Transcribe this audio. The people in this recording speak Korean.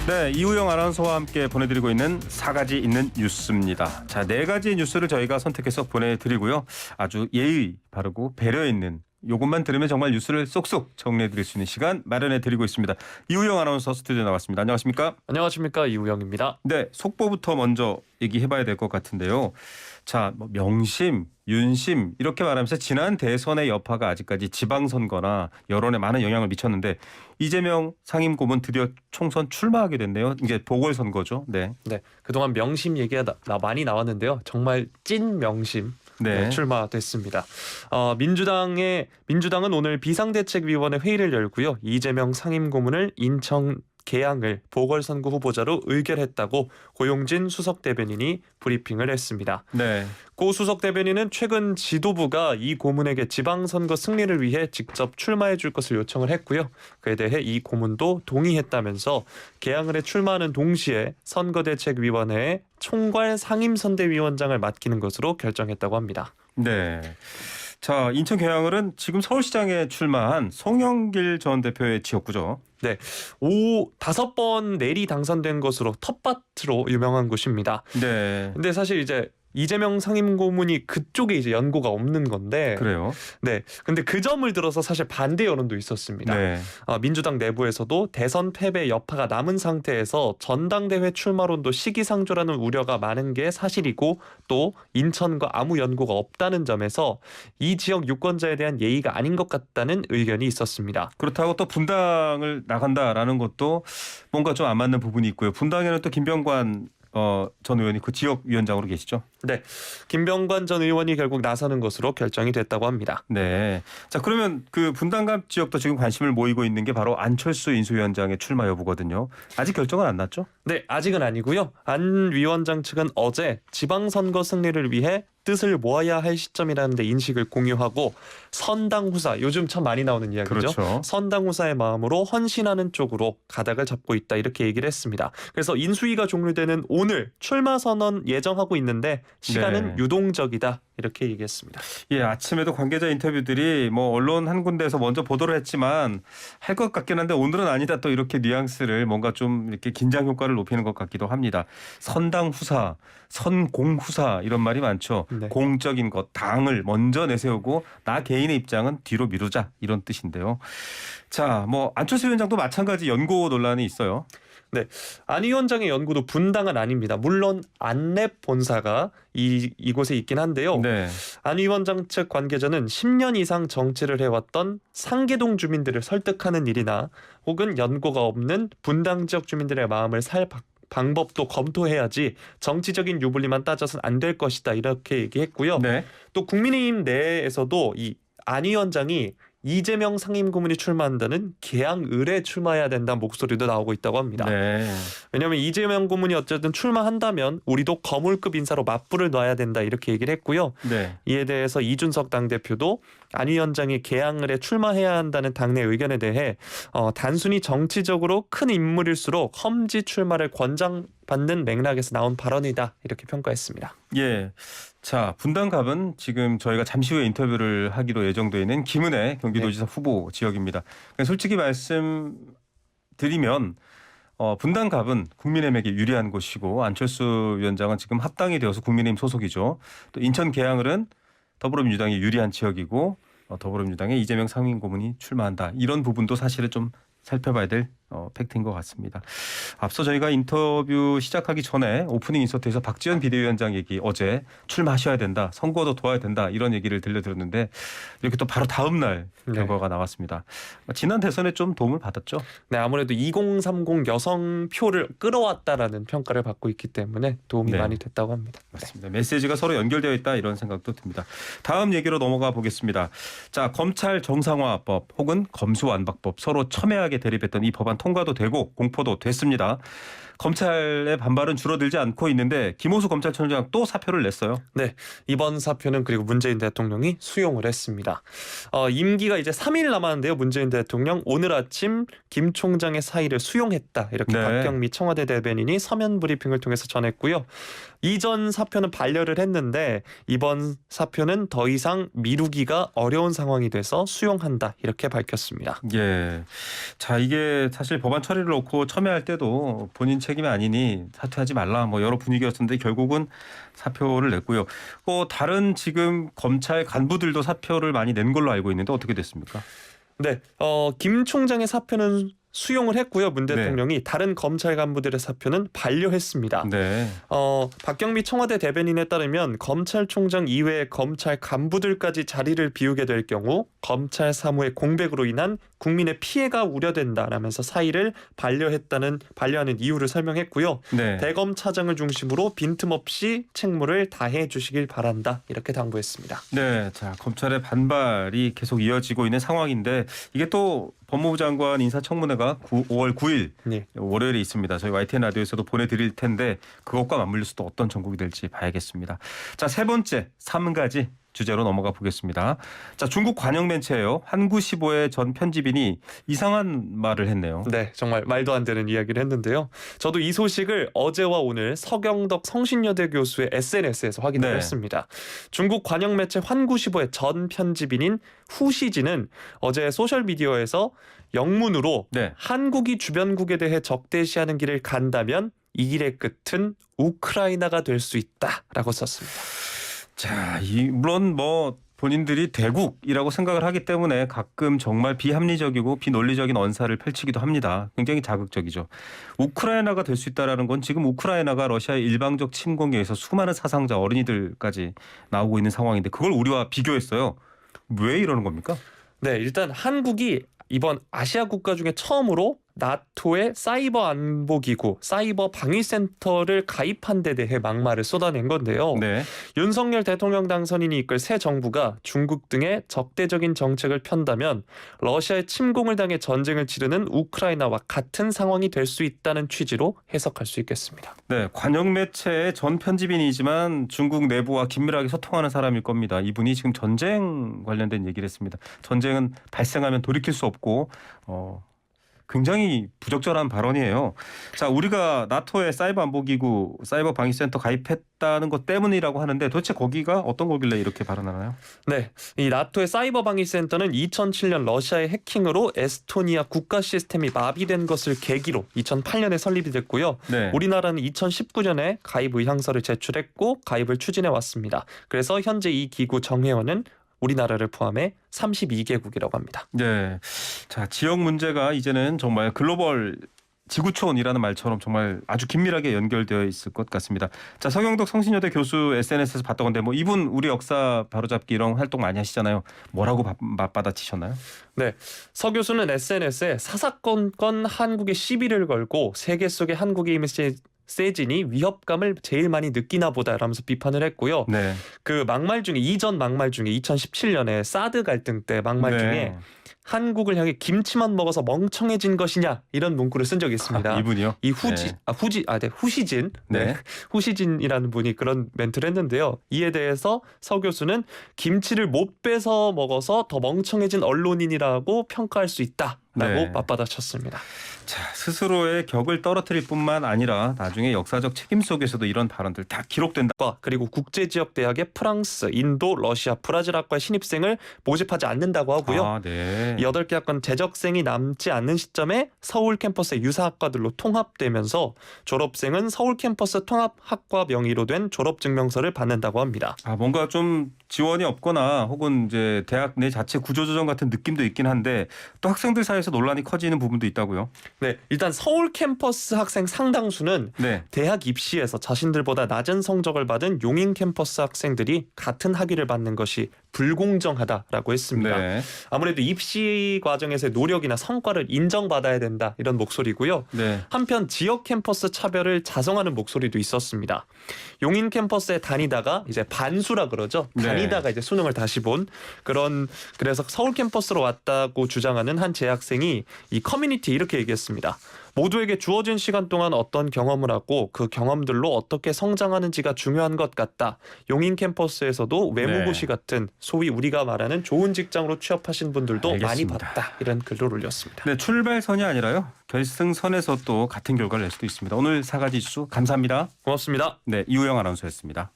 네, 이우영 아나운서와 함께 보내드리고 있는 4가지 있는 뉴스입니다. 자, 4가지 뉴스를 저희가 선택해서 보내드리고요. 아주 예의 바르고 배려 있는 요것만 들으면 정말 뉴스를 쏙쏙 정리해드릴 수 있는 시간 마련해드리고 있습니다. 이우영 아나운서 스튜디오에 나왔습니다. 안녕하십니까? 안녕하십니까, 이우영입니다. 네, 속보부터 먼저 얘기해봐야 될 것 같은데요. 자, 명심, 윤심 이렇게 말하면서 지난 대선의 여파가 아직까지 지방선거나 여론에 많은 영향을 미쳤는데 이재명 상임고문 드디어 총선 출마하게 됐네요. 이제 보궐선거죠. 네. 네, 그동안 명심 얘기가 많이 나왔는데요. 정말 찐 명심. 네. 출마됐습니다. 민주당은 오늘 비상대책위원회 회의를 열고요. 이재명 상임고문을 인천 계양을 보궐선거 후보자로 의결했다고 고용진 수석 대변인이 브리핑을 했습니다. 네. 고 수석 대변인은 최근 지도부가 이 고문에게 지방선거 승리를 위해 직접 출마해 줄 것을 요청을 했고요. 그에 대해 이 고문도 동의했다면서 계양을에 출마하는 동시에 선거대책위원회에 총괄 상임선대위원장을 맡기는 것으로 결정했다고 합니다. 네. 자, 인천 계양을은 지금 서울시장에 출마한 송영길 전 대표의 지역구죠. 네, 5번 내리 당선된 것으로 텃밭으로 유명한 곳입니다. 네. 근데 사실 이제 이재명 상임고문이 그쪽에 이제 연고가 없는 건데, 그래요. 네, 근데 그 점을 들어서 사실 반대 여론도 있었습니다. 네. 민주당 내부에서도 대선 패배 여파가 남은 상태에서 전당대회 출마론도 시기상조라는 우려가 많은 게 사실이고 또 인천과 아무 연고가 없다는 점에서 이 지역 유권자에 대한 예의가 아닌 것 같다는 의견이 있었습니다. 그렇다고 또 분당을 나간다라는 것도 뭔가 좀 안 맞는 부분이 있고요. 분당에는 또 김병관 전 의원이 그 지역 위원장으로 계시죠. 네, 김병관 전 의원이 결국 나서는 것으로 결정이 됐다고 합니다. 네. 자, 그러면 그 분당갑 지역도 지금 관심을 모이고 있는 게 바로 안철수 인수위원장의 출마 여부거든요. 아직 결정은 안 났죠? 네, 아직은 아니고요. 안 위원장 측은 어제 지방선거 승리를 위해 뜻을 모아야 할 시점이라는 데 인식을 공유하고 선당후사, 요즘 참 많이 나오는 이야기죠. 그렇죠. 선당후사의 마음으로 헌신하는 쪽으로 가닥을 잡고 있다 이렇게 얘기를 했습니다. 그래서 인수위가 종료되는 오늘 출마 선언 예정하고 있는데 시간은 네. 유동적이다 이렇게 얘기했습니다. 예, 아침에도 관계자 인터뷰들이 뭐 언론 한 군데에서 먼저 보도를 했지만 할 것 같긴 한데 오늘은 아니다 또 이렇게 뉘앙스를 뭔가 좀 이렇게 긴장 효과를 높이는 것 같기도 합니다. 선당후사, 선공후사 이런 말이 많죠. 네. 공적인 것, 당을 먼저 내세우고 나 개인의 입장은 뒤로 미루자 이런 뜻인데요. 자, 뭐 안철수 위원장도 마찬가지 연고 논란이 있어요. 네, 안 위원장의 연구도 분당은 아닙니다. 물론 안랩 본사가 이곳에 있긴 한데요. 네. 안 위원장 측 관계자는 10년 이상 정치를 해왔던 상계동 주민들을 설득하는 일이나 혹은 연고가 없는 분당 지역 주민들의 마음을 살 방법도 검토해야지 정치적인 유불리만 따져서는 안 될 것이다 이렇게 얘기했고요. 네. 또 국민의힘 내에서도 이 안 위원장이 이재명 상임고문이 출마한다는 계양을에 출마해야 된다는 목소리도 나오고 있다고 합니다. 네. 왜냐하면 이재명 고문이 어쨌든 출마한다면 우리도 거물급 인사로 맞불을 놔야 된다 이렇게 얘기를 했고요. 네. 이에 대해서 이준석 당대표도 안 위원장이 계양을에 출마해야 한다는 당내 의견에 대해 단순히 정치적으로 큰 인물일수록 험지 출마를 권장받는 맥락에서 나온 발언이다 이렇게 평가했습니다. 예. 자, 분당갑은 지금 저희가 잠시 후에 인터뷰를 하기로 예정되어 있는 김은혜 경기도지사 후보 지역입니다. 그러니까 솔직히 말씀드리면 분당갑은 국민의힘에게 유리한 곳이고 안철수 위원장은 지금 합당이 되어서 국민의힘 소속이죠. 또 인천 계양을은 더불어민주당이 유리한 지역이고 더불어민주당의 이재명 상임고문이 출마한다. 이런 부분도 사실은 좀 살펴봐야 될 팩트인 것 같습니다. 앞서 저희가 인터뷰 시작하기 전에 오프닝 인서트에서 박지원 비대위원장 얘기 어제 출마하셔야 된다. 선거도 도와야 된다. 이런 얘기를 들려드렸는데 이렇게 또 바로 다음 날 결과가 나왔습니다. 지난 대선에 좀 도움을 받았죠? 네, 아무래도 2030 여성 표를 끌어왔다라는 평가를 받고 있기 때문에 도움이 네. 많이 됐다고 합니다. 맞습니다. 메시지가 서로 연결되어 있다 이런 생각도 듭니다. 다음 얘기로 넘어가 보겠습니다. 자, 검찰 정상화법 혹은 검수완박법 서로 첨예하게 대립했던 이 법안 통과도 되고 공포도 됐습니다. 검찰의 반발은 줄어들지 않고 있는데 김호수 검찰총장 또 사표를 냈어요. 네, 이번 사표는 그리고 문재인 대통령이 수용을 했습니다. 임기가 이제 3일 남았는데요. 문재인 대통령 오늘 아침 김 총장의 사의를 수용했다. 이렇게 네. 박경미 청와대 대변인이 서면 브리핑을 통해서 전했고요. 이전 사표는 반려를 했는데 이번 사표는 더 이상 미루기가 어려운 상황이 돼서 수용한다. 이렇게 밝혔습니다. 예. 자, 이게 사실 법안 처리를 놓고 첨예할 때도 본인 책임이 아니니 사퇴하지 말라 뭐 여러 분위기였었는데 결국은 사표를 냈고요. 다른 지금 검찰 간부들도 사표를 많이 낸 걸로 알고 있는데 어떻게 됐습니까? 네, 김 총장의 사표는 수용을 했고요. 문 대통령이 네. 다른 검찰 간부들의 사표는 반려했습니다. 네. 박경미 청와대 대변인에 따르면 검찰총장 이외의 검찰 간부들까지 자리를 비우게 될 경우 검찰 사무의 공백으로 인한 국민의 피해가 우려된다라면서 사의를 반려하는 이유를 설명했고요. 네. 대검 차장을 중심으로 빈틈없이 책무를 다해 주시길 바란다. 이렇게 당부했습니다. 네. 자, 검찰의 반발이 계속 이어지고 있는 상황인데 이게 또 법무부 장관 인사청문회가 5월 9일 네. 월요일에 있습니다. 저희 YTN 라디오에서도 보내드릴 텐데 그것과 맞물려서 또 어떤 전국이 될지 봐야겠습니다. 자, 세 번째 3가지 주제로 넘어가 보겠습니다. 자, 중국 관영 매체예요. 한구15의 전 편집인이 이상한 말을 했네요. 네, 정말 말도 안 되는 이야기를 했는데요. 저도 이 소식을 어제와 오늘 서경덕 성신여대 교수의 SNS에서 확인을 네. 했습니다. 중국 관영 매체 환구15의 전 편집인인 후시진은 어제 소셜미디어에서 영문으로 네. 한국이 주변국에 대해 적대시하는 길을 간다면 이 길의 끝은 우크라이나가 될 수 있다라고 썼습니다. 자, 물론 뭐 본인들이 대국이라고 생각을 하기 때문에 가끔 정말 비합리적이고 비논리적인 언사를 펼치기도 합니다. 굉장히 자극적이죠. 우크라이나가 될 수 있다라는 건 지금 우크라이나가 러시아의 일방적 침공에 의해서 수많은 사상자 어린이들까지 나오고 있는 상황인데 그걸 우리와 비교했어요. 왜 이러는 겁니까? 네, 일단 한국이 이번 아시아 국가 중에 처음으로 나토의 사이버 안보기구, 사이버 방위센터를 가입한 데 대해 막말을 쏟아낸 건데요. 네. 윤석열 대통령 당선인이 이끌 새 정부가 중국 등의 적대적인 정책을 편다면 러시아의 침공을 당해 전쟁을 치르는 우크라이나와 같은 상황이 될 수 있다는 취지로 해석할 수 있겠습니다. 네, 관영 매체의 전 편집인이지만 중국 내부와 긴밀하게 소통하는 사람일 겁니다. 이분이 지금 전쟁 관련된 얘기를 했습니다. 전쟁은 발생하면 돌이킬 수 없고 굉장히 부적절한 발언이에요. 자, 우리가 나토의 사이버 안보기구, 사이버 방위센터 가입했다는 것 때문이라고 하는데 도대체 거기가 어떤 거길래 이렇게 발언하나요? 네, 이 나토의 사이버 방위센터는 2007년 러시아의 해킹으로 에스토니아 국가 시스템이 마비된 것을 계기로 2008년에 설립이 됐고요. 네. 우리나라는 2019년에 가입 의향서를 제출했고 가입을 추진해 왔습니다. 그래서 현재 이 기구 정회원은 우리나라를 포함해 32개국이라고 합니다. 네. 자, 지역 문제가 이제는 정말 글로벌 지구촌이라는 말처럼 정말 아주 긴밀하게 연결되어 있을 것 같습니다. 자, 서경덕 성신여대 교수 SNS에서 봤던 건데 뭐 이분 우리 역사 바로잡기 이런 활동 많이 하시잖아요. 뭐라고 맞받아치셨나요? 네, 서 교수는 SNS에 사사건건 한국의 시비를 걸고 세계 속의 한국의 힘이 세진이 위협감을 제일 많이 느끼나 보다라면서 비판을 했고요. 네. 그 막말 중에 이전 막말 중에 2017년에 사드 갈등 때 막말 네. 중에 한국을 향해 김치만 먹어서 멍청해진 것이냐 이런 문구를 쓴 적이 있습니다. 이분이요? 이 네. 후시진, 네. 후시진이라는 분이 그런 멘트를 했는데요. 이에 대해서 서 교수는 김치를 못 빼서 먹어서 더 멍청해진 언론인이라고 평가할 수 있다라고 네. 맞받아쳤습니다. 자, 스스로의 격을 떨어뜨릴 뿐만 아니라 나중에 역사적 책임 속에서도 이런 발언들 다 기록된다. 그리고 국제지역대학의 프랑스, 인도, 러시아, 브라질 학과의 신입생을 모집하지 않는다고 하고요. 아, 네. 8개 학과는 재적생이 남지 않는 시점에 서울 캠퍼스의 유사학과들로 통합되면서 졸업생은 서울 캠퍼스 통합학과 명의로 된 졸업증명서를 받는다고 합니다. 아, 뭔가 좀 지원이 없거나 혹은 이제 대학 내 자체 구조조정 같은 느낌도 있긴 한데 또 학생들 사이에서 논란이 커지는 부분도 있다고요. 네, 일단 서울 캠퍼스 학생 상당수는 네. 대학 입시에서 자신들보다 낮은 성적을 받은 용인 캠퍼스 학생들이 같은 학위를 받는 것이 불공정하다라고 했습니다. 네. 아무래도 입시 과정에서의 노력이나 성과를 인정받아야 된다 이런 목소리고요. 네. 한편 지역 캠퍼스 차별을 자성하는 목소리도 있었습니다. 용인 캠퍼스에 다니다가 이제 반수라 그러죠. 네. 다니다가 이제 수능을 다시 본 그래서 서울 캠퍼스로 왔다고 주장하는 한 재학생이 학생이 이 커뮤니티 이렇게 얘기했습니다. 모두에게 주어진 시간 동안 어떤 경험을 하고 그 경험들로 어떻게 성장하는지가 중요한 것 같다. 용인 캠퍼스에서도 외무고시 같은 소위 우리가 말하는 좋은 직장으로 취업하신 분들도 많이 알겠습니다. 봤다. 이런 글을 올렸습니다. 네, 출발선이 아니라요. 결승선에서 또 같은 결과를 낼 수도 있습니다. 오늘 4가지 이슈 감사합니다. 고맙습니다. 네, 이우영 아나운서였습니다.